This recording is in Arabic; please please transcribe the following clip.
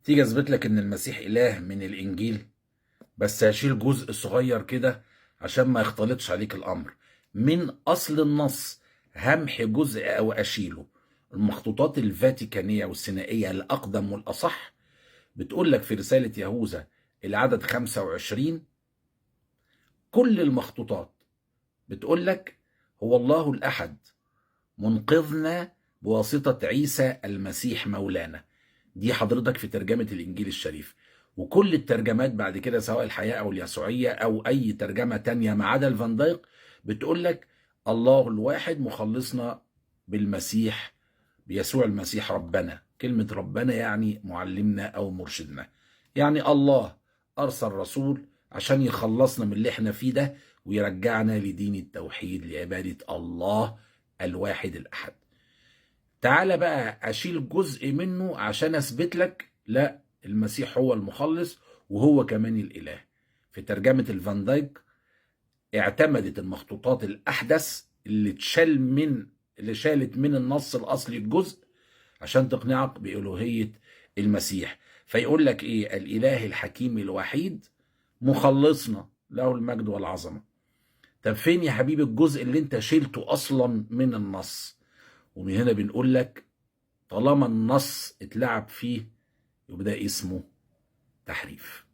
تيجي اثبت لك ان المسيح اله من الانجيل، بس هشيل جزء صغير كده عشان ما يختلطش عليك الامر من اصل النص. همحي جزء او اشيله. المخطوطات الفاتيكانية والسينائية الاقدم والاصح بتقول لك في رسالة يهوذا العدد 25، كل المخطوطات بتقول لك هو الله الاحد منقذنا بواسطة عيسى المسيح مولانا. دي حضرتك في ترجمة الإنجيل الشريف. وكل الترجمات بعد كده سواء الحياة أو اليسوعية أو أي ترجمة تانية ما عدا الفان دايك بتقول لك الله الواحد مخلصنا بالمسيح، بيسوع المسيح ربنا. كلمة ربنا يعني معلمنا أو مرشدنا، يعني الله أرسل رسول عشان يخلصنا من اللي احنا فيه ده ويرجعنا لدين التوحيد لعبادة الله الواحد الأحد. تعالى بقى أشيل جزء منه عشان أثبت لك لا، المسيح هو المخلص وهو كمان الإله. في ترجمة الفان دايك اعتمدت المخطوطات الأحدث اللي شالت من النص الأصلي الجزء عشان تقنعك بإلوهية المسيح. فيقول لك إيه؟ الإله الحكيم الوحيد مخلصنا له المجد والعظمة. طب فين يا حبيبي الجزء اللي انت شيلته أصلا من النص؟ ومن هنا بنقول لك طالما النص اتلعب فيه يبقى ده اسمه تحريف.